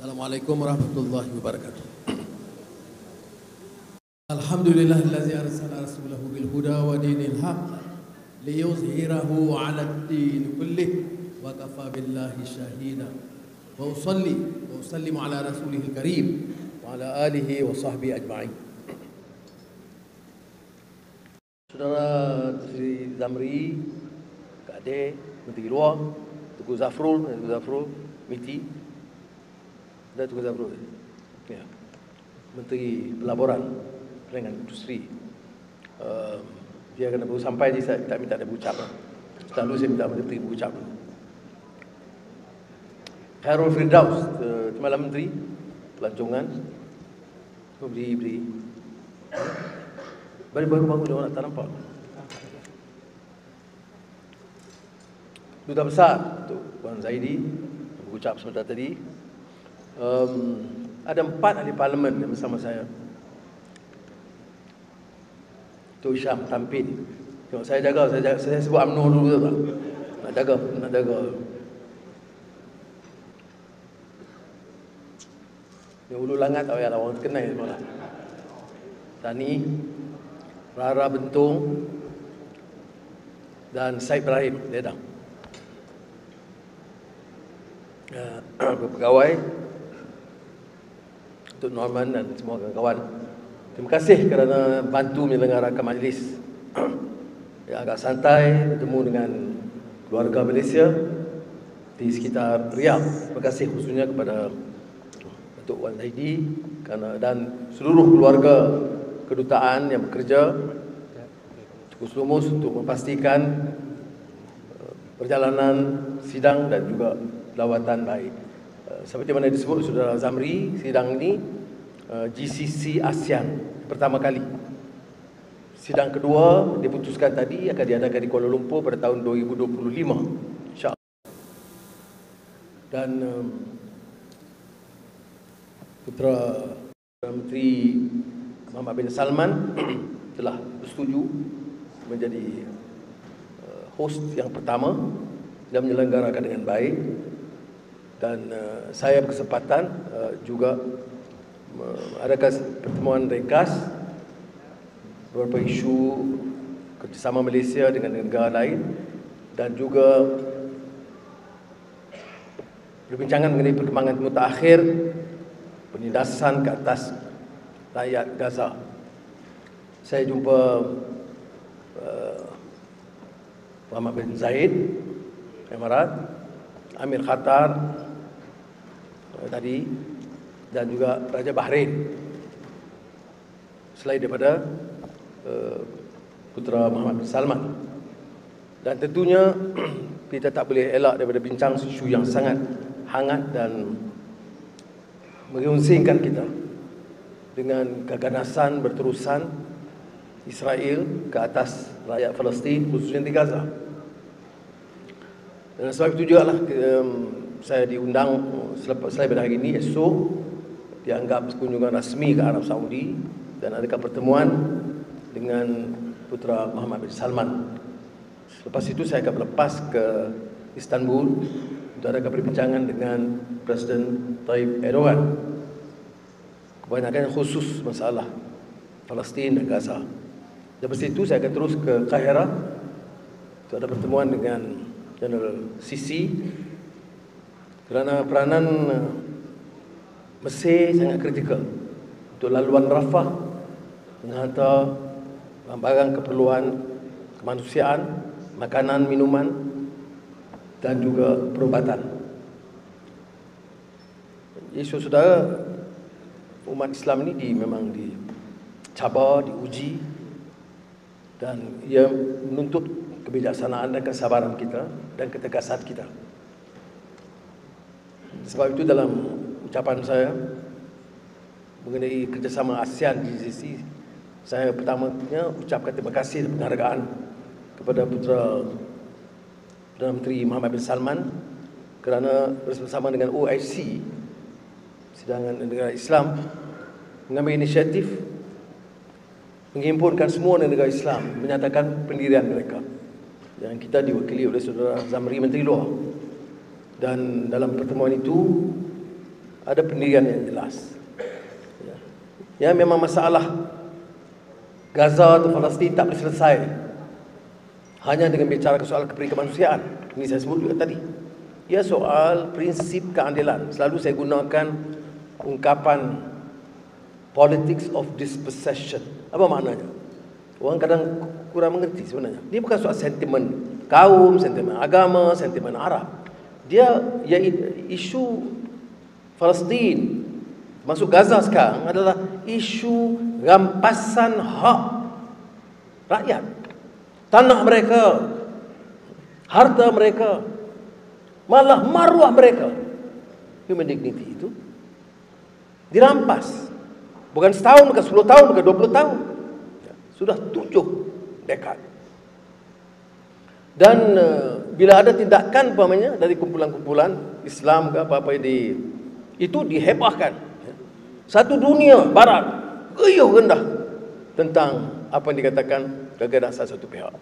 Assalamualaikum warahmatullahi wabarakatuh. Alhamdulillahillazi arsala rasulahu bil huda wa dinil haq liyuzhirahu 'ala ad-din kullih wa kafa billahi shahida. Wa usalli wa usallimu ala rasulihil karim wa ala alihi wa sahbihi ajma'in. Saudara Sri Zamri, Kak Ade, Menteri Luar, Tuku Zafrul, Miti dan Tuku Zafrul, ya, Menteri Pelaburan, Perdagangan Industri. Dia kena baru sampai, jadi saya tak minta dia berucap. Selalu saya minta Menteri berucap dulu. Khairul Firdaus, Timbalan Menteri Pelancongan, beri baru bangun dia orang tak nampak. Duta Besar untuk Puan Zaidi berucap sebentar tadi. Ada 4 ahli parlimen yang bersama saya. Tok Syam Tampin. Tengok saya jaga, saya sebut UMNO dulu tak? Nak jaga. Ni Ulu Langat tak payahlah, orang kenal semua lah. Tani, Rara Bentung dan Said Ibrahim Ledang. Pegawai untuk Norman dan semua kawan-kawan, terima kasih kerana bantu menyelenggarakan majlis yang agak santai, bertemu dengan keluarga Malaysia di sekitar Riyadh. Terima kasih khususnya kepada Datuk Wan Zaidi dan seluruh keluarga kedutaan yang bekerja cukup lumus untuk memastikan perjalanan sidang dan juga lawatan baik. Seperti mana disebut Saudara Zamri, sidang ini GCC ASEAN pertama kali. Sidang kedua diputuskan tadi akan diadakan di Kuala Lumpur pada tahun 2025, insya-Allah. Dan Putera Menteri Muhammad bin Salman telah bersetuju menjadi host yang pertama dan menyelenggarakan dengan baik. Dan saya berkesempatan juga adakan pertemuan ringkas beberapa isu kerjasama Malaysia dengan negara lain dan juga perbincangan mengenai perkembangan mutakhir penindasan ke atas rakyat Gaza. Saya jumpa Muhammad bin Zayed Emirat, Amir Khatar tadi, dan juga Raja Bahrain, selain daripada Putera Muhammad bin Salman. Dan tentunya kita tak boleh elak daripada bincang isu yang sangat hangat dan mengunsingkan kita dengan keganasan berterusan Israel ke atas rakyat Palestin, khususnya di Gaza. Dan sebab itu juga lah saya diundang selepas pada hari ini, esok dianggap kunjungan rasmi ke Arab Saudi dan adakan pertemuan dengan Putera Muhammad bin Salman. Selepas itu saya akan berlepas ke Istanbul untuk adakan perbincangan dengan Presiden Tayyip Erdogan, kebanyakan khusus masalah Palestin dan Gaza. Lepas itu saya akan terus ke Kahirah untuk ada pertemuan dengan General Sisi, kerana peranan Mesir sangat kritikal untuk laluan Rafah menghantar barang keperluan kemanusiaan, makanan, minuman dan juga perubatan. Jadi saudara, umat Islam ini memang dicabar, diuji, dan ia menuntut kebijaksanaan dan kesabaran kita dan ketegasan kita. Sebab itu dalam ucapan saya mengenai kerjasama ASEAN GCC, saya pertamanya ucapkan terima kasih dan penghargaan kepada Putera Perdana Menteri Muhammad bin Salman kerana bersama dengan OIC, Sidangan Negara Islam, mengambil inisiatif menghimpunkan semua negara Islam menyatakan pendirian mereka, yang kita diwakili oleh Saudara Zamri, Menteri Luar. Dan dalam pertemuan itu ada pendirian yang jelas. Ya, memang masalah Gaza atau Palestin tak boleh selesai hanya dengan bicara soal kemanusiaan. Ini saya sebut juga tadi. Ya, soal prinsip keadilan. Selalu saya gunakan ungkapan politics of dispossession. Apa maknanya? Orang kadang kurang mengerti sebenarnya. Dia bukan soal sentimen kaum, sentimen agama, sentimen Arab. Dia isu Palestin masuk Gaza sekarang adalah isu rampasan hak rakyat, tanah mereka, harta mereka, malah maruah mereka. Human dignity itu dirampas. Bukan setahun, bukan 10 tahun, bukan 20 tahun. Sudah 7 dekad. Dan bila ada tindakan umpamanya dari kumpulan-kumpulan Islam ke apa-apa itu dihebahkan. Satu dunia barat gayuh rendah tentang apa yang dikatakan keganasan satu pihak.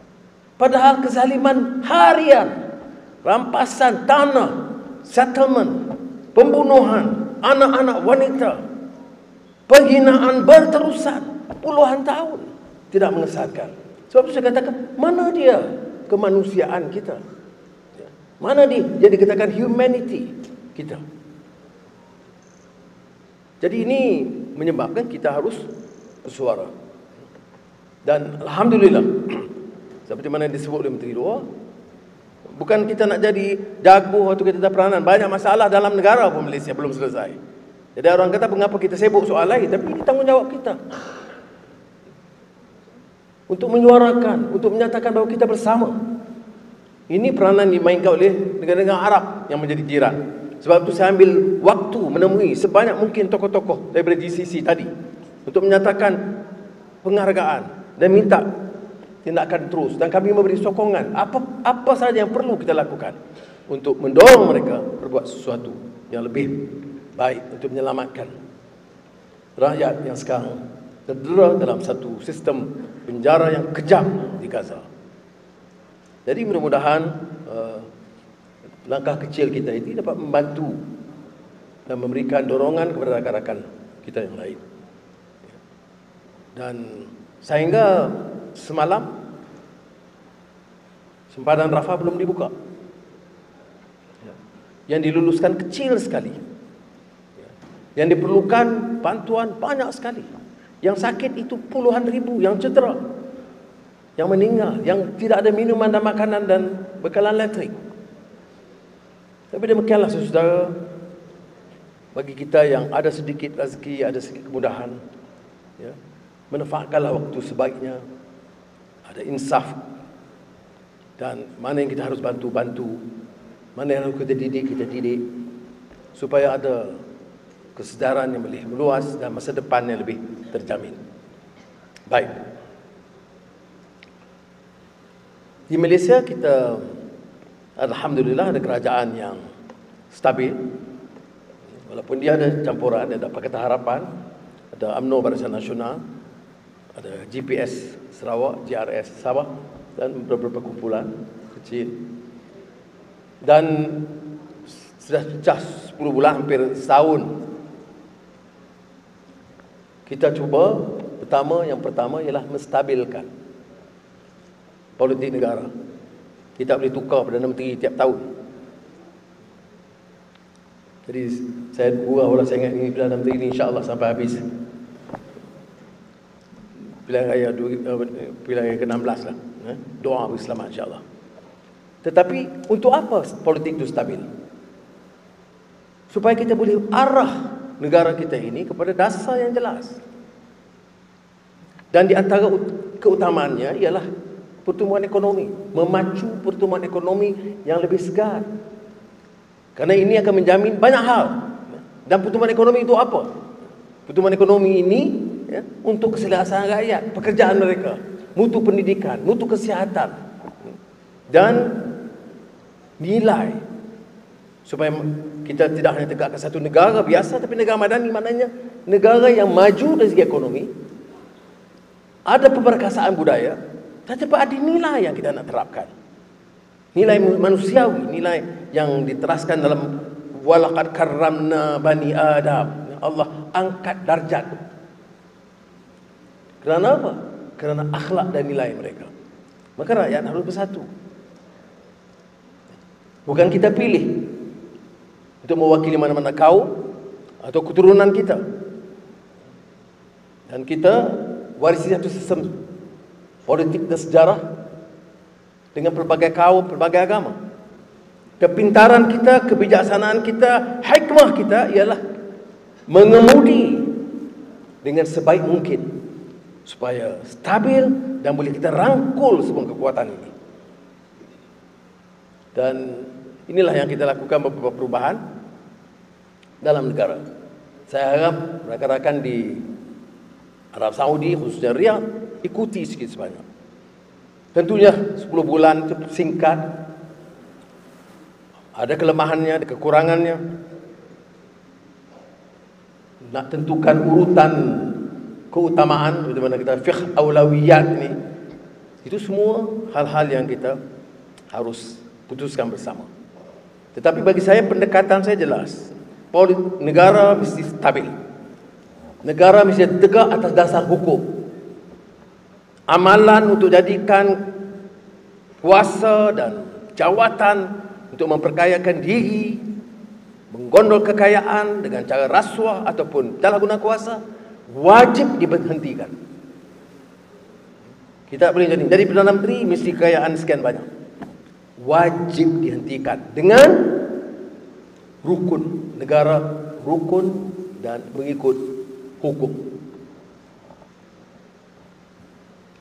Padahal kezaliman harian, rampasan tanah, settlement, pembunuhan anak-anak wanita, penghinaan berterusan puluhan tahun tidak mengesankan. Sebab itu saya katakan, mana dia kemanusiaan kita? Mana dia jadi katakan humanity kita? Jadi ini menyebabkan kita harus bersuara. Dan alhamdulillah, seperti mana disebut oleh Menteri Luar, bukan kita nak jadi jago atau kita ada peranan. Banyak masalah dalam negara pun Malaysia belum selesai. Jadi orang kata mengapa kita sibuk soal lain, tapi ini tanggungjawab kita untuk menyuarakan, untuk menyatakan bahawa kita bersama. Ini peranan dimainkan oleh negara-negara Arab yang menjadi jiran. Sebab itu saya ambil waktu menemui sebanyak mungkin tokoh-tokoh daripada GCC tadi untuk menyatakan penghargaan dan minta tindakan terus, dan kami memberi sokongan apa sahaja yang perlu kita lakukan untuk mendorong mereka berbuat sesuatu yang lebih baik untuk menyelamatkan rakyat yang sekarang terdera dalam satu sistem penjara yang kejam di Gaza. Jadi mudah-mudahan langkah kecil kita ini dapat membantu dan memberikan dorongan kepada rakan-rakan kita yang lain. Dan sehingga semalam sempadan Rafah belum dibuka. Yang diluluskan kecil sekali. Yang diperlukan bantuan banyak sekali. Yang sakit itu puluhan ribu, yang cedera, yang meninggal, yang tidak ada minuman dan makanan dan bekalan elektrik. Tapi demikianlah saudara, bagi kita yang ada sedikit rezeki, ada sedikit kemudahan, ya, manfaatkanlah waktu sebaiknya, ada insaf, dan mana yang kita harus bantu, mana yang harus kita didik, supaya ada kesedaran yang lebih meluas dan masa depan yang lebih terjamin. Baik. Di Malaysia kita alhamdulillah ada kerajaan yang stabil. Walaupun dia ada campuran, ada Pakatan Harapan, ada UMNO Barisan Nasional, ada GPS Sarawak, GRS Sabah, dan beberapa kumpulan kecil. Dan sudah pecah 10 bulan, hampir setahun. Kita cuba yang pertama ialah menstabilkan politik negara. Kita boleh tukar Perdana Menteri tiap tahun. Jadi saya gurau saya ingat ini Perdana Menteri ini insya-Allah sampai habis pilihan raya ke-16 lah. Doa berselamat insya-Allah. Tetapi untuk apa politik itu stabil? Supaya kita boleh arah negara kita ini kepada dasar yang jelas. Dan di antara keutamaannya ialah pertumbuhan ekonomi, memacu pertumbuhan ekonomi yang lebih segar. Karena ini akan menjamin banyak hal. Dan pertumbuhan ekonomi itu apa? Pertumbuhan ekonomi ini ya, untuk keselesaan rakyat, pekerjaan mereka, mutu pendidikan, mutu kesihatan, dan nilai. Supaya kita tidak hanya tegakkan satu negara biasa, tapi negara madani, maknanya negara yang maju dari segi ekonomi, ada pemerkasaan budaya, tetapi ada nilai yang kita nak terapkan. Nilai manusiawi, nilai yang diteraskan dalam walaqad karramna bani Adam. Allah angkat darjat. Kerana apa? Kerana akhlak dan nilai mereka. Maka rakyat harus bersatu. Bukan kita pilih untuk mewakili mana-mana kaum atau keturunan kita. Dan kita warisi satu sistem politik dan sejarah dengan pelbagai kaum, pelbagai agama. Kepintaran kita, kebijaksanaan kita, hikmah kita ialah mengemudi dengan sebaik mungkin supaya stabil dan boleh kita rangkul semua kekuatan ini. Dan inilah yang kita lakukan beberapa perubahan dalam negara. Saya harap rakan-rakan di Arab Saudi, khususnya Riyadh, ikuti sikit sebanyak. Tentunya 10 bulan itu singkat. Ada kelemahannya, ada kekurangannya. Nak tentukan urutan keutamaan, di mana kita fiqh aulawiyat ini, itu semua hal-hal yang kita harus putuskan bersama. Tetapi bagi saya pendekatan saya jelas. Negara mesti stabil. Negara mesti tegak atas dasar hukum. Amalan untuk jadikan kuasa dan jawatan untuk memperkayakan diri, menggondol kekayaan dengan cara rasuah ataupun salah guna kuasa, wajib diberhentikan. Kita tak boleh jadi Perdana Menteri mesti kekayaan sekian banyak. Wajib dihentikan dengan rukun negara, rukun dan mengikut hukum.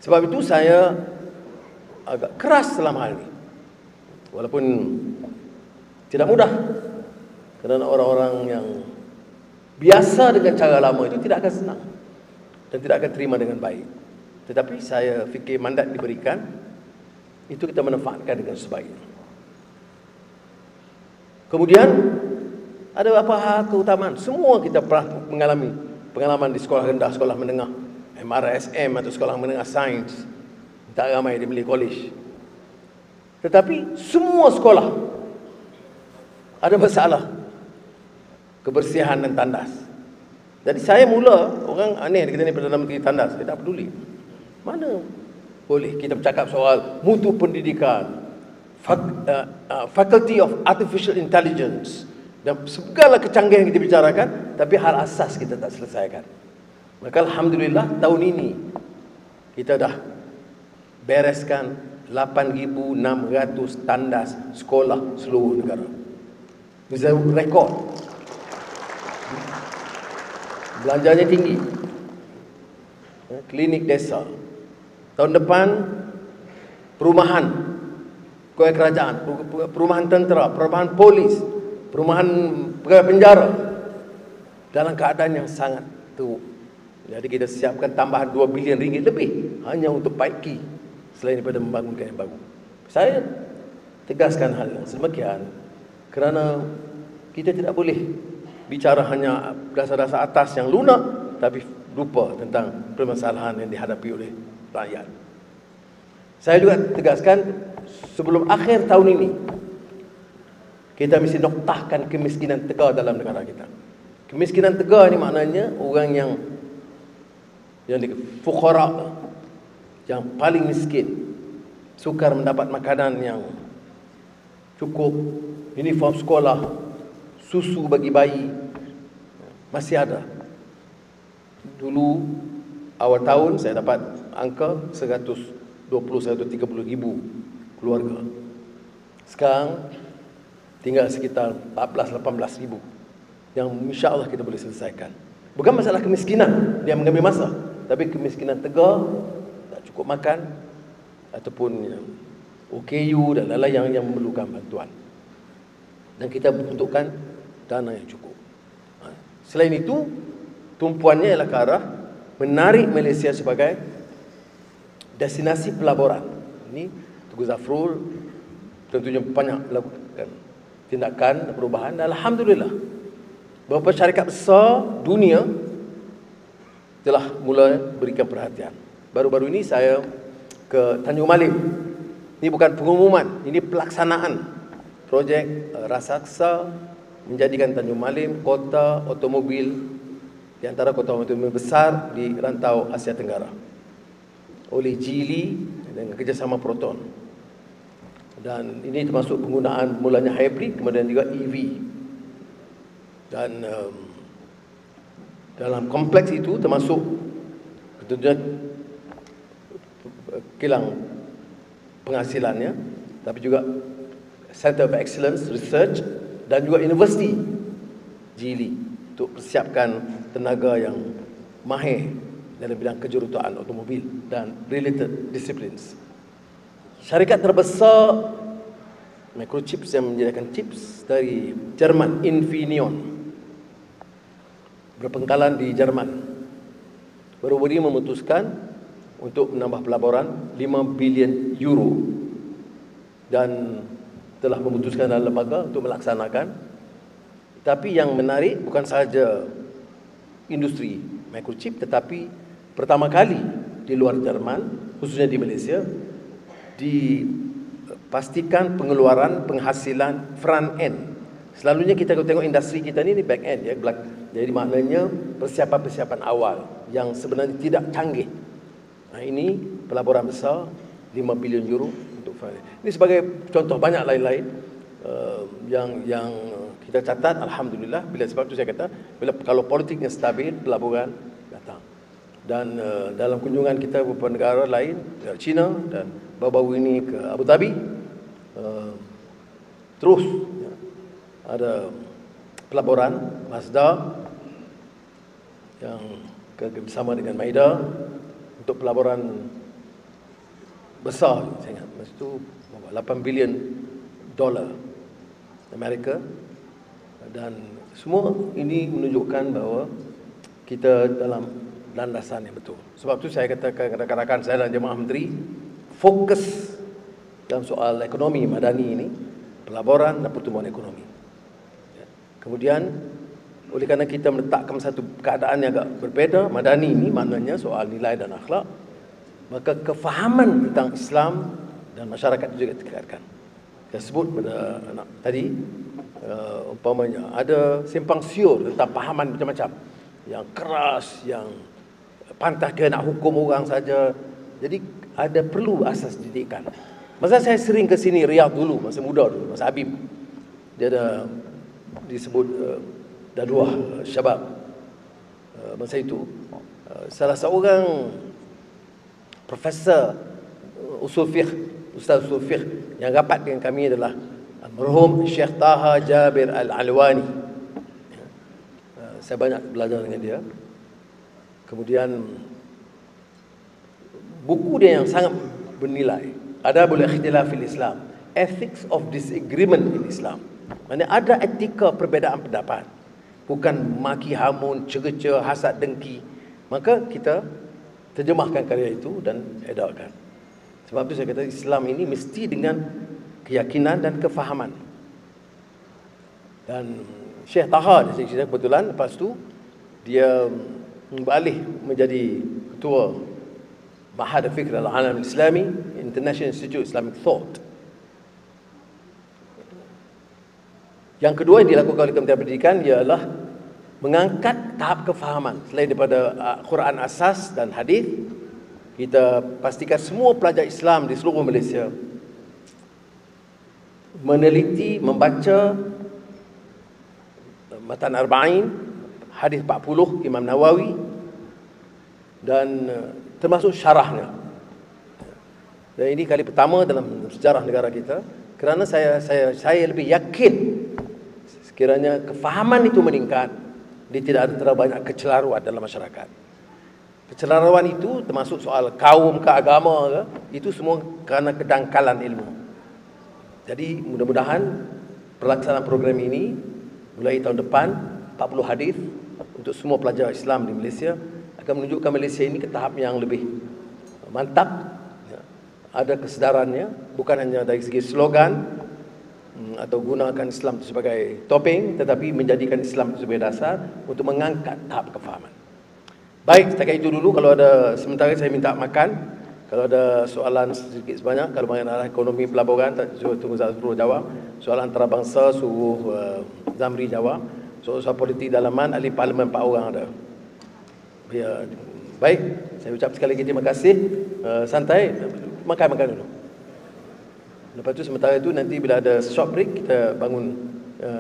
Sebab itu saya agak keras dalam hal ini. Walaupun tidak mudah, kerana orang-orang yang biasa dengan cara lama itu tidak akan senang dan tidak akan terima dengan baik. Tetapi saya fikir mandat diberikan, itu kita manfaatkan dengan sebaiknya. Kemudian ada beberapa hal keutamaan. Semua kita pernah mengalami pengalaman di sekolah rendah, sekolah menengah, MRSM atau sekolah menengah sains. Tak ramai di Malay College. Tetapi semua sekolah ada masalah kebersihan dan tandas. Jadi saya mula, orang aneh dia kata ni Perdana Menteri tandas. Saya tak peduli. Mana boleh kita bercakap soal mutu pendidikan, Faculty of Artificial Intelligence dan segala kecanggihan yang kita bicarakan, tapi hal asas kita tak selesaikan. Maka alhamdulillah tahun ini kita dah bereskan 8,600 tandas sekolah seluruh negara. Bisa rekod. Belanjanya tinggi. Klinik desa. Tahun depan perumahan pegawai kerajaan, perumahan tentera, perumahan polis, perumahan pegawai penjara dalam keadaan yang sangat teruk. Jadi kita siapkan tambahan 2 bilion ringgit lebih hanya untuk paiki selain daripada membangunkan yang baru. Saya tegaskan hal yang sedemikian kerana kita tidak boleh bicara hanya dasar-dasar atas yang lunak tapi lupa tentang permasalahan yang dihadapi oleh rakyat. Saya juga tegaskan sebelum akhir tahun ini kita mesti noktahkan kemiskinan tegar dalam negara kita. Kemiskinan tegar ni maknanya orang yang fuqara, yang paling miskin, sukar mendapat makanan yang cukup, uniform sekolah, susu bagi bayi, masih ada. Dulu awal tahun saya dapat angka 120-130 ribu keluarga. Sekarang tinggal sekitar 14-18 ribu yang insya-Allah kita boleh selesaikan. Bukan masalah kemiskinan dia mengambil masa, tapi kemiskinan tegar, tak cukup makan ataupun OKU dan lain-lain yang memerlukan bantuan. Dan kita bentukkan dana yang cukup. Selain itu, tumpuannya ialah ke arah menarik Malaysia sebagai destinasi pelaburan. Ini Tugu Zafrul tentunya banyak melakukan tindakan perubahan dan alhamdulillah beberapa syarikat besar dunia telah mula berikan perhatian. Baru-baru ini saya ke Tanjung Malim. Ini bukan pengumuman, ini pelaksanaan projek raksasa menjadikan Tanjung Malim kota otomobil di antara kota otomobil besar di rantau Asia Tenggara oleh Geely dengan kerjasama Proton. Dan ini termasuk penggunaan mulanya hybrid, kemudian juga EV. Dan dalam kompleks itu termasuk tentunya kilang penghasilannya, tapi juga Center of Excellence Research dan juga universiti Geely untuk persiapkan tenaga yang mahir dalam bidang kejuruteraan automobil dan related disciplines. Syarikat terbesar microchips yang menyediakan chips dari Jerman, Infineon, berpangkalan di Jerman, baru-baru memutuskan untuk menambah pelaburan 5 bilion euro dan telah memutuskan dalam lembaga untuk melaksanakan. Tapi yang menarik bukan sahaja industri microchip, tetapi pertama kali di luar Jerman, khususnya di Malaysia, dipastikan pengeluaran penghasilan front end. Selalunya kita tengok industri kita ni back end ya, jadi maknanya persiapan-persiapan awal yang sebenarnya tidak canggih. Nah, ini pelaburan besar 5 bilion euro untuk front end. Ini sebagai contoh banyak lain-lain yang kita catat. Alhamdulillah, sebab itu saya kata kalau politiknya stabil, pelaburan datang. Dan dalam kunjungan kita ke beberapa negara lain, China dan baru-baru ini ke Abu Dhabi, terus ya, ada pelaburan Mazda yang bersama dengan Maida untuk pelaburan besar, saya ingat masa itu $8 billion Amerika. Dan semua ini menunjukkan bahawa kita dalam landasan yang betul. Sebab itu saya katakan rakan-rakan saya dan jemaah menteri fokus dalam soal ekonomi madani ini, pelaburan dan pertumbuhan ekonomi. Kemudian oleh kerana kita meletakkan satu keadaan yang agak berbeza, madani ini maknanya soal nilai dan akhlak, maka kefahaman tentang Islam dan masyarakat juga ditingkatkan. Saya sebut pada anak tadi, umpamanya ada simpang siur tentang pahaman macam-macam, yang keras, yang pantas dia nak hukum orang saja. Jadi ada perlu asas didikan. Masa saya sering ke sini Riyadh dulu, masa muda dulu, masa Habib, dia ada disebut Daduah Syabab. Masa itu salah seorang profesor usul fiqh, ustaz usul fiqh yang rapat dengan kami adalah almarhum Syekh Taha Jabir Al-Alwani. Saya banyak belajar dengan dia. Kemudian buku dia yang sangat bernilai, Adabul Ikhtilaf fil Islam, Ethics of Disagreement in Islam. Maksudnya ada etika perbezaan pendapat, bukan maki hamun, cerca, hasad, dengki. Maka kita terjemahkan karya itu dan edarkan. Sebab itu saya kata Islam ini mesti dengan keyakinan dan kefahaman. Dan Syekh Taha, saya kebetulan lepas tu dia beralih menjadi ketua Ma'had Al-Fikr Al-Alam Al-Islami, International Institute Islamic Thought. Yang kedua yang dilakukan oleh Kementerian Pendidikan ialah mengangkat tahap kefahaman. Selain daripada Quran Asas dan Hadis, kita pastikan semua pelajar Islam di seluruh Malaysia meneliti, membaca Matan Arba'in, Hadis 40 Imam Nawawi, dan termasuk syarahnya. Dan ini kali pertama dalam sejarah negara kita, kerana saya lebih yakin sekiranya kefahaman itu meningkat, dia tidak ada terlalu banyak kecelaruan dalam masyarakat. Kecelaruan itu termasuk soal kaum ke agama ke, itu semua kerana kedangkalan ilmu. Jadi mudah-mudahan pelaksanaan program ini mulai tahun depan 40 hadis untuk semua pelajar Islam di Malaysia akan menunjukkan Malaysia ini ke tahap yang lebih mantap. Ada kesedarannya, bukan hanya dari segi slogan atau gunakan Islam itu sebagai topeng, tetapi menjadikan Islam itu sebagai dasar untuk mengangkat tahap kefahaman. Baik, setakat itu dulu. Kalau ada sementara saya minta makan, Kalau ada soalan sedikit sebanyak, kalau mengenai arah ekonomi pelaburan, suruh tunggu Zafrul jawab. Soalan antarabangsa suruh Zamri jawab. Soalan politik dalaman, ahli parlimen 4 orang ada. Ya, baik, saya ucap sekali lagi terima kasih. Santai, makan dulu. Lepas tu sementara itu nanti bila ada short break, kita bangun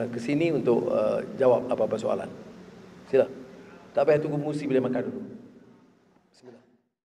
ke sini untuk jawab apa-apa soalan. Sila. Tak payah tunggu musi bila makan dulu.